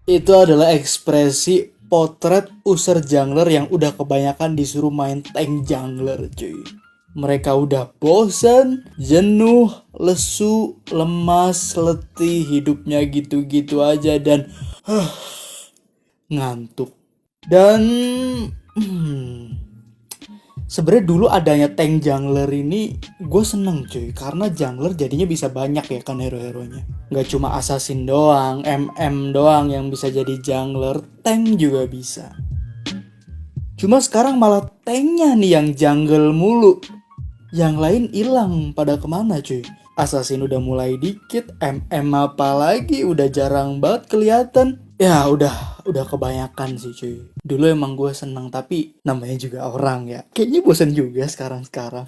Itu adalah ekspresi potret user jungler yang udah kebanyakan disuruh main tank jungler, cuy. Mereka udah bosan, jenuh, lesu, lemas, letih, hidupnya gitu-gitu aja dan ngantuk. Dan sebenarnya dulu adanya tank jungler ini gue seneng cuy, karena jungler jadinya bisa banyak ya kan hero-heronya. Nggak cuma assassin doang, MM doang yang bisa jadi jungler, tank juga bisa. Cuma sekarang malah tanknya nih yang jungle mulu. Yang lain hilang pada kemana cuy? Assassin udah mulai dikit, MM apalagi udah jarang banget kelihatan. Ya udah kebanyakan sih cuy. Dulu emang gue seneng, tapi namanya juga orang ya. Kayaknya bosan juga sekarang-sekarang.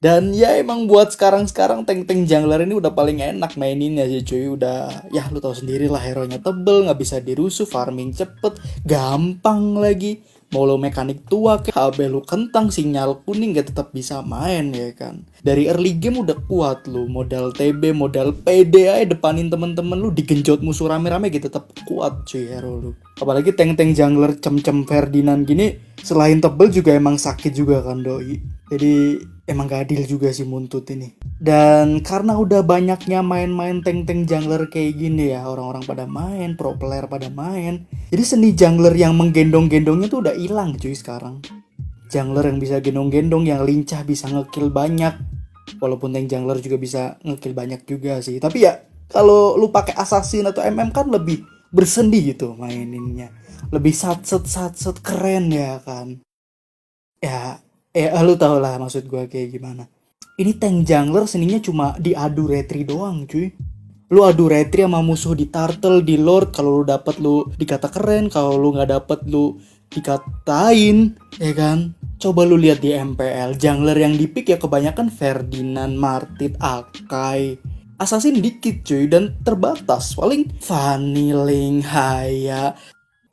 Dan ya emang buat sekarang-sekarang tank-tank jungler ini udah paling enak maininnya sih cuy. Udah ya lu tahu sendiri lah, hero-nya tebel, nggak bisa dirusuh, farming cepet, gampang lagi. Mau lo mekanik tua kayak HB lu kentang, sinyal kuning gak tetap bisa main ya kan. Dari early game udah kuat lu, modal TB, modal PD aja depanin temen-temen lu, digenjot musuh rame-rame gitu tetap kuat cuy hero lu. Apalagi tank-tank jungler cem-cem Ferdinand gini, selain tebel juga emang sakit juga kan doi. Jadi emang gak adil juga sih Muntut ini. Dan karena udah banyaknya main-main tank-tank jungler kayak gini ya, orang-orang pada main, pro player pada main. Jadi seni jungler yang menggendong-gendongnya tuh udah hilang cuy sekarang. Jungler yang bisa gendong-gendong, yang lincah bisa ngekill banyak. Walaupun tank jungler juga bisa ngekill banyak juga sih. Tapi ya kalau lu pakai assassin atau MM kan lebih bersendi gitu maininnya. Lebih satset keren ya kan. Ya, lu tau lah maksud gue kayak gimana. Ini tank jungler seninya cuma diadu retri doang cuy. Lu adu retri sama musuh di turtle, di lord, kalau lu dapet lu dikata keren, kalau lu nggak dapet lu dikatain, ya kan? Coba lu lihat di MPL, jungler yang dipick ya kebanyakan Ferdinand, Martit, Akai. Assassin dikit cuy dan terbatas. Paling Fanny, Ling, Haya,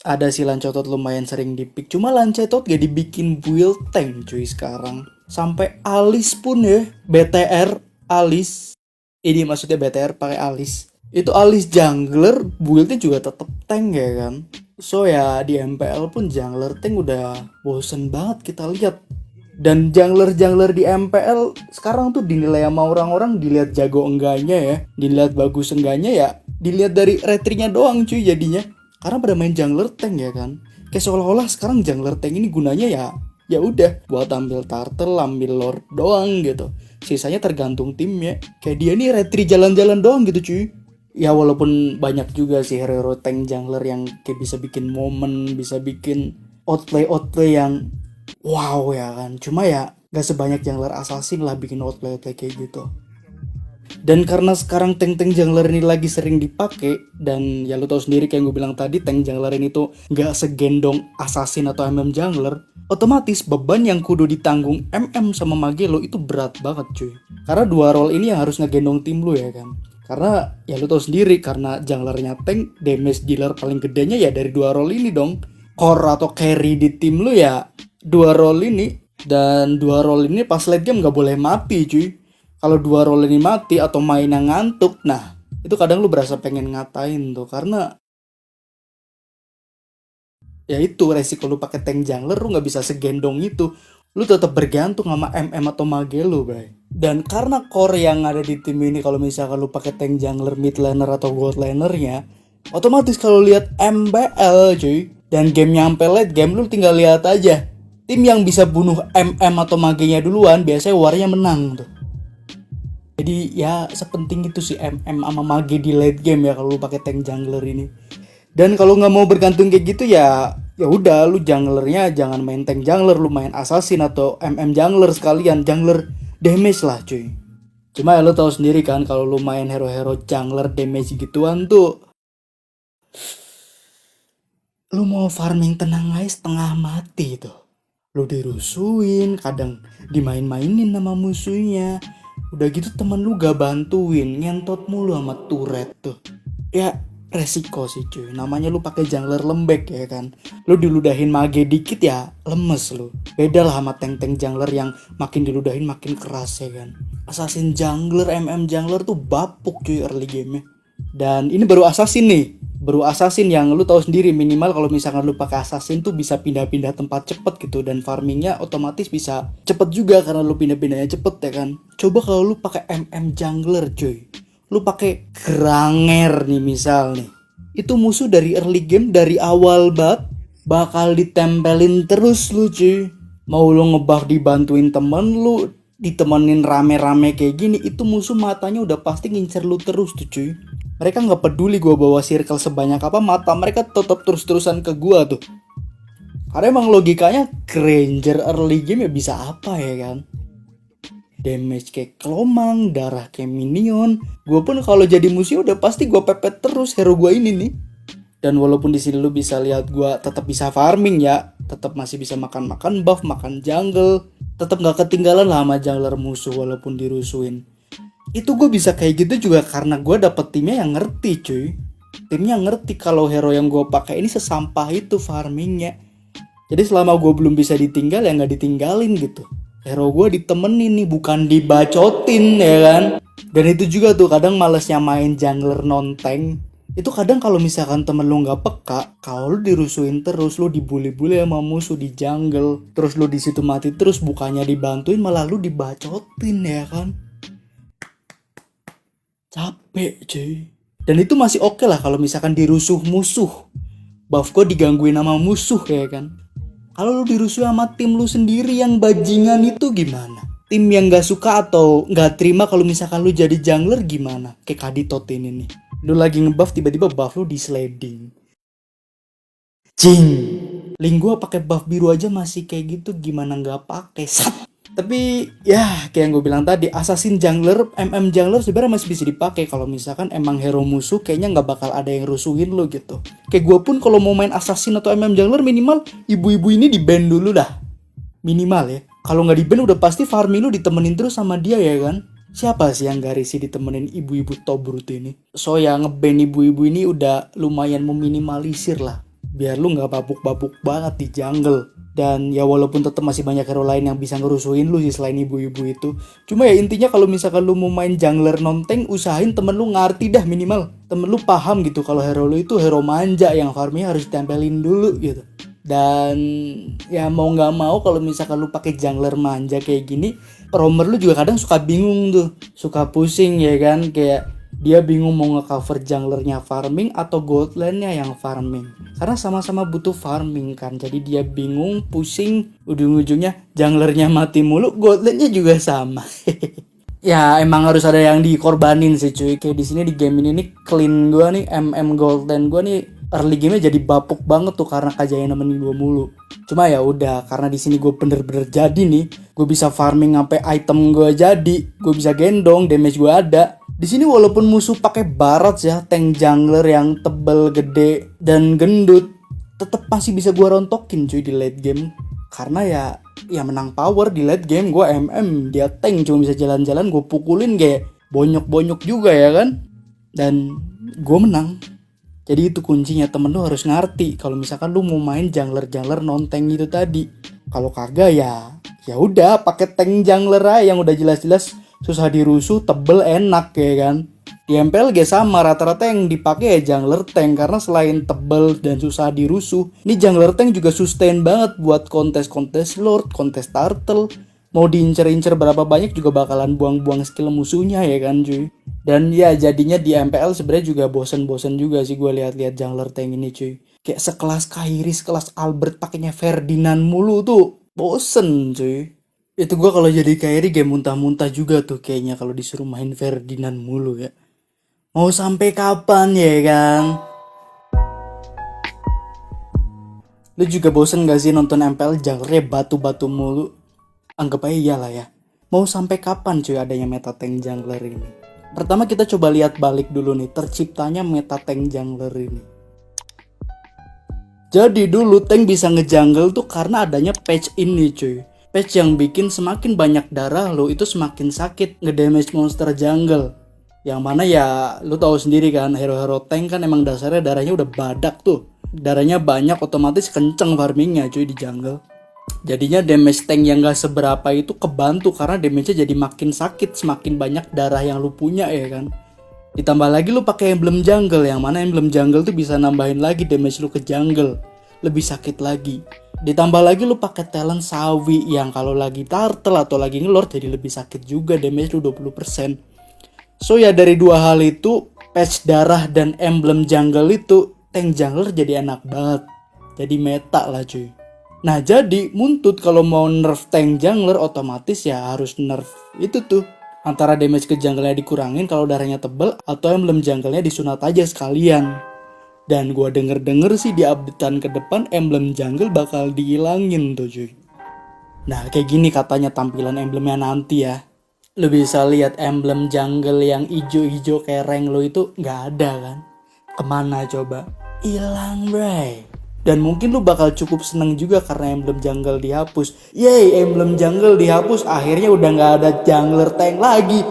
ada si Lancetot lumayan sering dipick. Cuma Lancetot gak dibikin build tank cuy sekarang. Sampai Alice pun ya, BTR Alice. Ini maksudnya BTR pakai Alice. Itu Alice jungler, buildnya juga tetap tank ya kan. So ya di MPL pun jungler tank udah bosen banget kita lihat. Dan jungler-jungler di MPL sekarang tuh dinilai sama orang-orang, dilihat jago enggaknya ya, dilihat bagus enggaknya ya, dilihat dari retrinya doang cuy jadinya. Karena pada main jungler tank ya kan. Kayak seolah-olah sekarang jungler tank ini gunanya ya udah buat ambil turtle, ambil lord doang gitu. Sisanya tergantung timnya. Kayak dia nih retri jalan-jalan doang gitu cuy. Ya walaupun banyak juga sih hero tank jungler yang kayak bisa bikin momen, bisa bikin outplay yang wow ya kan. Cuma ya gak sebanyak jungler assassin lah bikin outplay kayak gitu. Dan karena sekarang tank-tank jungler ini lagi sering dipakai, dan ya lu tahu sendiri kayak gue bilang tadi, tank jungler ini tuh gak segendong assassin atau MM jungler, otomatis beban yang kudu ditanggung MM sama Magelo itu berat banget cuy. Karena dua role ini yang harus ngegendong tim lu ya kan. Karena ya lu tahu sendiri, karena junglernya tank, damage dealer paling gedenya ya dari dua role ini dong. Core atau carry di tim lu ya dua role ini. Dan dua role ini pas late game gak boleh mati cuy. Kalau dua role ini mati atau main yang ngantuk, nah itu kadang lu berasa pengen ngatain tuh, karena ya itu resiko lu pakai tank jungler, lu nggak bisa segendong itu, lu tetap bergantung sama MM atau mage lu, bray. Dan karena core yang ada di tim ini, kalau misalkan lu pakai tank jungler, mid laner atau gold lanernya, otomatis kalau lihat MBL cuy, dan game nyampe late game, lu tinggal lihat aja tim yang bisa bunuh MM atau magenya duluan biasanya warnya menang tuh. Jadi ya sepenting itu sih MM sama mage di late game ya kalau lu pakai tank jungler ini. Dan kalau nggak mau bergantung kayak gitu ya udah lu junglernya jangan main tank jungler, lu main assassin atau MM jungler sekalian, jungler damage lah cuy. Cuma ya lu tahu sendiri kan kalau lu main hero-hero jungler damage gituan tuh, lu mau farming tenang aja setengah mati tuh. Lu dirusuin, kadang dimain-mainin sama musuhnya. Udah gitu temen lu gak bantuin, ngentot mulu sama turret tuh. Ya resiko sih cuy. Namanya lu pakai jungler lembek ya kan. Lu diludahin mage dikit ya lemes lu. Beda lah sama tank-tank jungler yang makin diludahin makin keras ya kan. Assassin jungler, jungler tuh bapuk cuy early game-nya. Dan ini baru assassin nih. Baru assassin yang lu tahu sendiri, minimal kalau misalkan lu pakai assassin tuh bisa pindah-pindah tempat cepet gitu, dan farmingnya otomatis bisa cepet juga karena lu pindah-pindahnya cepet ya kan. Coba kalau lu pakai jungler cuy, lu pakai Granger nih misal nih, itu musuh dari early game dari awal banget bakal ditempelin terus lu cuy. Mau lu ngebuff dibantuin temen lu, ditemenin rame-rame kayak gini, itu musuh matanya udah pasti ngincer lu terus tuh cuy. Mereka nggak peduli gue bawa circle sebanyak apa, mata mereka tetap terus-terusan ke gue tuh. Karena emang logikanya Granger early game ya bisa apa ya kan? Damage kayak kelomang, darah kayak minion. Gue pun kalau jadi musuh udah pasti gue pepet terus hero gue ini nih. Dan walaupun di sini lu bisa lihat gue tetap bisa farming ya, tetap masih bisa makan buff, makan jungle, tetap nggak ketinggalan lah sama jungler musuh walaupun dirusuin. Itu gue bisa kayak gitu juga karena gue dapet timnya yang ngerti cuy. Timnya ngerti kalau hero yang gue pakai ini sesampah itu farmingnya. Jadi selama gue belum bisa ditinggal ya nggak ditinggalin gitu. Hero gue ditemenin nih, bukan dibacotin ya kan. Dan itu juga tuh kadang malesnya main jungler non tank. Itu kadang kalau misalkan temen lu nggak peka, kalau lu dirusuin terus, lu dibully-bully sama musuh di jungle, terus lu di situ mati terus, bukannya dibantuin malah lu dibacotin ya kan. Capek cuy. Dan itu masih oke lah kalau misalkan dirusuh musuh, buff gue digangguin sama musuh ya kan. Kalau lu dirusuh sama tim lu sendiri yang bajingan itu gimana? Tim yang gak suka atau gak terima kalau misalkan lu jadi jungler gimana? Kayak Kaditot ini nih, lu lagi ngebuff tiba-tiba buff lu di sliding. Cing, link gua pakai buff biru aja masih kayak gitu, gimana gak pakai? Tapi ya kayak yang gue bilang tadi, assassin jungler, jungler sebenarnya masih bisa dipakai kalau misalkan emang hero musuh kayaknya nggak bakal ada yang rusuhin lo gitu. Kayak gue pun kalau mau main assassin atau jungler minimal ibu-ibu ini di ban dulu dah, minimal ya. Kalau nggak di ban udah pasti farming lu ditemenin terus sama dia ya kan. Siapa sih yang gak risih ditemenin ibu-ibu tobrut ini? So ya ngeban ibu-ibu ini udah lumayan meminimalisir lah, biar lu nggak babuk-babuk banget di jungle. Dan ya walaupun tetap masih banyak hero lain yang bisa ngerusuhin lu sih selain ibu-ibu itu. Cuma ya intinya kalau misalkan lu mau main jungler non-tank, usahain temen lu ngerti dah minimal. Temen lu paham gitu kalau hero lu itu hero manja yang farmnya harus ditempelin dulu gitu. Dan ya mau nggak mau kalau misalkan lu pakai jungler manja kayak gini, roamer lu juga kadang suka bingung tuh, suka pusing ya kan, kayak dia bingung mau nge-cover junglernya farming atau gold lane-nya yang farming. Karena sama-sama butuh farming kan. Jadi dia bingung, pusing, ujung-ujungnya junglernya mati mulu, gold lane-nya juga sama. Ya emang harus ada yang dikorbanin sih cuy. Kayak di sini di game ini nih clean gua nih, gold lane gua nih early game-nya jadi bapuk banget tuh karena Kajaya nemenin gua mulu. Cuma ya udah, karena di sini gue bener-bener jadi nih, gue bisa farming sampai item gue jadi, gue bisa gendong, damage gue ada. Di sini walaupun musuh pakai Barats ya, tank jungler yang tebel, gede dan gendut, tetap masih bisa gue rontokin cuy di late game. Karena ya menang power di late game. Gue dia tank cuma bisa jalan-jalan, gue pukulin kayak bonyok-bonyok juga ya kan. Dan gue menang. Jadi itu kuncinya, temen lu harus ngerti kalau misalkan lu mau main jungler non tank itu tadi. Kalau kagak ya udah pakai tank jungler aja yang udah jelas-jelas susah dirusuh, tebel, enak ya kan. Di MPLG sama, rata-rata yang dipakai ya jungler tank karena selain tebel dan susah dirusuh, ini jungler tank juga sustain banget buat kontes-kontes lord, kontes turtle. Mau diincer-incer berapa banyak juga bakalan buang-buang skill musuhnya ya kan cuy. Dan ya jadinya di MPL sebenarnya juga bosen-bosen juga sih gue lihat-lihat jungler tank ini cuy. Kayak sekelas Kairi, sekelas Albert pakainya Ferdinand mulu tuh bosen cuy. Itu gue kalau jadi Kairi game muntah-muntah juga tuh kayaknya kalau disuruh main Ferdinand mulu ya. Mau sampai kapan ya kan? Lu juga bosen gak sih nonton MPL junglernya batu-batu mulu? Anggap aja iyalah ya. Mau sampai kapan cuy adanya meta tank jungler ini? Pertama kita coba lihat balik dulu nih, terciptanya meta tank jungler ini. Jadi dulu tank bisa ngejungle tuh karena adanya patch ini cuy. Patch yang bikin semakin banyak darah lo itu semakin sakit ngedamage monster jungle. Yang mana ya lu tahu sendiri kan, hero-hero tank kan emang dasarnya darahnya udah badak tuh. Darahnya banyak, otomatis kenceng farmingnya cuy di jungle. Jadinya damage tank yang gak seberapa itu kebantu karena damage-nya jadi makin sakit semakin banyak darah yang lu punya ya kan. Ditambah lagi lu pakai emblem jungle, yang mana emblem jungle tuh bisa nambahin lagi damage lu ke jungle, lebih sakit lagi. Ditambah lagi lu pakai talent sawi yang kalau lagi turtle atau lagi ngelord jadi lebih sakit juga, damage lu 20%. So ya dari dua hal itu, patch darah dan emblem jungle itu, tank jungler jadi enak banget. Jadi meta lah cuy. Nah jadi muntut kalau mau nerf tank jungler otomatis ya harus nerf itu tuh. Antara damage ke jungle-nya dikurangin kalau darahnya tebel, atau emblem jungle-nya disunat aja sekalian. Dan gua denger-denger sih di updatean ke depan emblem jungle bakal dihilangin tuh cuy. Nah kayak gini katanya tampilan emblemnya nanti ya. Lu bisa lihat emblem jungle yang ijo-ijo kayak rank lo itu nggak ada kan? Kemana coba? Hilang bray. Dan mungkin lu bakal cukup seneng juga karena emblem jungle dihapus. Yeay, emblem jungle dihapus, akhirnya udah nggak ada jungler tank lagi.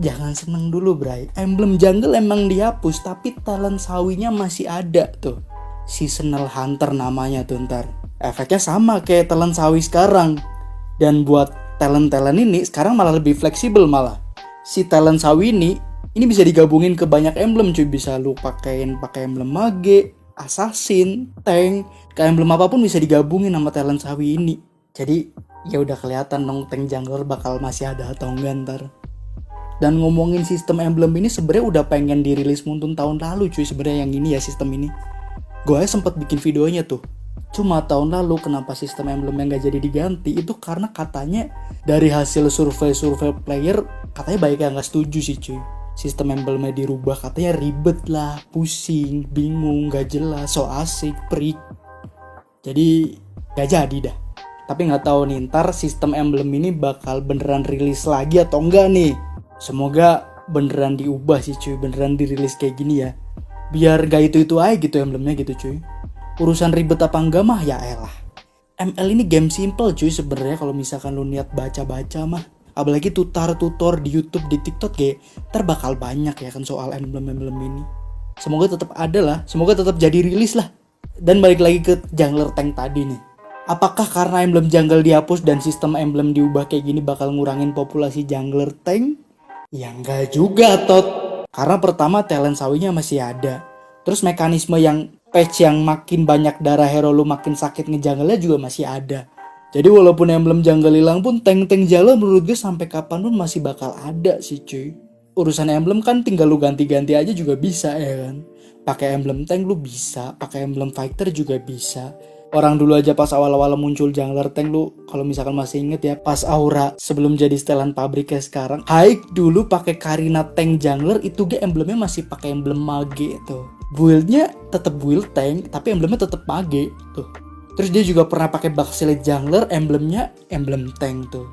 Jangan seneng dulu bray. Emblem jungle emang dihapus, tapi talent sawinya masih ada tuh. Seasonal Hunter namanya tuh ntar. Efeknya sama kayak talent sawi sekarang. Dan buat talent-talent ini sekarang malah lebih fleksibel malah. Si talent sawi ini bisa digabungin ke banyak emblem cuy. Bisa lu pakai emblem mage, assassin, tank, kayak emblem apapun bisa digabungin sama talent sawi ini. Jadi ya udah kelihatan dong tank jungler bakal masih ada atau enggak ntar. Dan ngomongin sistem emblem ini sebenarnya udah pengen dirilis Muntun tahun lalu cuy, sebenarnya yang ini ya sistem ini. Gue sempet bikin videonya tuh. Cuma tahun lalu kenapa sistem emblemnya nggak jadi diganti itu karena katanya dari hasil survei player katanya banyak yang nggak setuju sih cuy. Sistem emblemnya dirubah, katanya ribet lah, pusing, bingung, nggak jelas, so asik, perik. Jadi nggak jadi dah. Tapi nggak tahu nih ntar sistem emblem ini bakal beneran rilis lagi atau enggak nih. Semoga beneran diubah sih cuy, beneran dirilis kayak gini ya. Biar gak itu-itu aja gitu emblemnya gitu cuy. Urusan ribet apa enggak mah ya elah. ML ini game simple cuy sebenarnya kalau misalkan lu niat baca-baca mah. Apalagi tutor di YouTube, di TikTok kayak ntar bakal banyak ya kan soal emblem-emblem ini. Semoga tetap ada lah, semoga tetap jadi rilis lah. Dan balik lagi ke jungler tank tadi nih. Apakah karena emblem jungle dihapus dan sistem emblem diubah kayak gini bakal ngurangin populasi jungler tank? Ya enggak juga tot. Karena pertama talent sawinya masih ada. Terus mekanisme yang patch yang makin banyak darah hero lu makin sakit ngejungle-nya juga masih ada. Jadi walaupun emblem jungle hilang pun tank-tank jungle menurut gue sampai kapan pun masih bakal ada sih cuy. Urusan emblem kan tinggal lu ganti-ganti aja juga bisa ya kan. Pakai emblem tank lu bisa, pakai emblem fighter juga bisa. Orang dulu aja pas awal-awal muncul jungler tank lu kalau misalkan masih inget ya pas Aura sebelum jadi setelan pabriknya sekarang, Haik dulu pakai Karina tank jungler itu ge emblemnya masih pakai emblem mage tuh. Buildnya tetap build tank tapi emblemnya tetap mage tuh. Terus dia juga pernah pakai Baxilit jungler, emblemnya emblem tank tuh.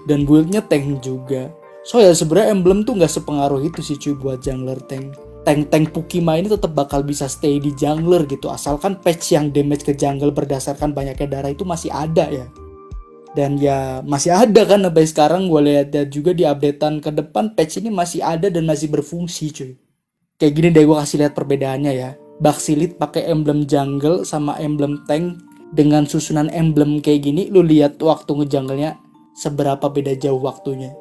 Dan buildnya tank juga. So ya sebenarnya emblem tuh nggak sepengaruh itu sih cuy buat jungler tank. Tank-tank Pukima ini tetap bakal bisa stay di jungler gitu. Asalkan patch yang damage ke jungle berdasarkan banyaknya darah itu masih ada ya. Dan ya masih ada kan sampai sekarang gue lihat juga di updatean ke depan patch ini masih ada dan masih berfungsi cuy. Kayak gini deh gue kasih lihat perbedaannya ya. Baxilit pakai emblem jungle sama emblem tank dengan susunan emblem kayak gini, lu lihat waktu ngejungle-nya seberapa beda jauh waktunya.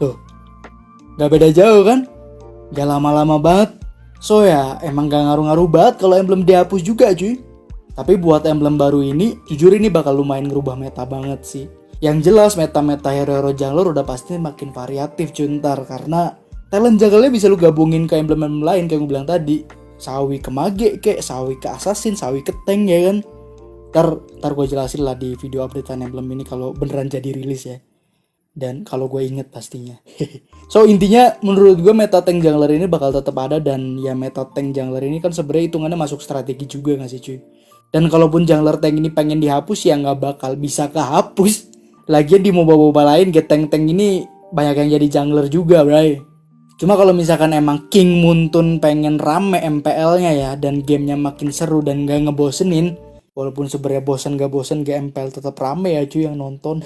Tuh, gak beda jauh kan? Gak lama-lama banget. So ya, emang gak ngaruh-ngaruh banget kalau emblem dihapus juga cuy. Tapi buat emblem baru ini, jujur ini bakal lumayan ngerubah meta banget sih. Yang jelas meta-meta hero-hero jungler udah pasti makin variatif cuy ntar. Karena talent jungle-nya bisa lu gabungin ke emblem-emblem lain kayak gue bilang tadi. Sawi ke mage kek, sawi ke assassin, sawi ke tank ya kan. Ntar gue jelasin lah di video updatean emblem ini kalau beneran jadi rilis ya. Dan kalau gue inget pastinya. So intinya menurut gue meta tank jungler ini bakal tetap ada. Dan ya meta tank jungler ini kan sebenarnya hitungannya masuk strategi juga gak sih cuy. Dan kalaupun jungler tank ini pengen dihapus ya gak bakal bisa kehapus. Lagian di MOBA-MOBA lain get tank-tank ini banyak yang jadi jungler juga bray. Cuma kalau misalkan emang King Muntun pengen rame MPL-nya ya dan gamenya makin seru dan gak ngebosenin, Walaupun sebenarnya bosan gak bosan, GMPL tetap rame ya cuy yang nonton.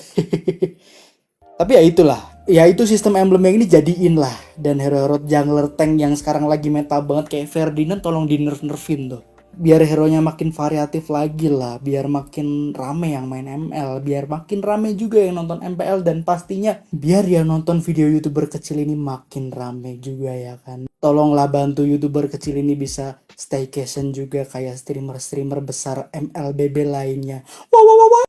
Tapi ya itulah, ya itu sistem emblem yang ini jadiin lah. Dan hero-hero jungler tank yang sekarang lagi meta banget kayak Ferdinand tolong di nerf-nerfin tuh. Biar hero-nya makin variatif lagi lah, biar makin rame yang main ML, biar makin rame juga yang nonton MPL, dan pastinya biar yang nonton video YouTuber kecil ini makin rame juga ya kan. Tolonglah bantu YouTuber kecil ini bisa staycation juga kayak streamer-streamer besar MLBB lainnya. Wow, wow, wow, wow.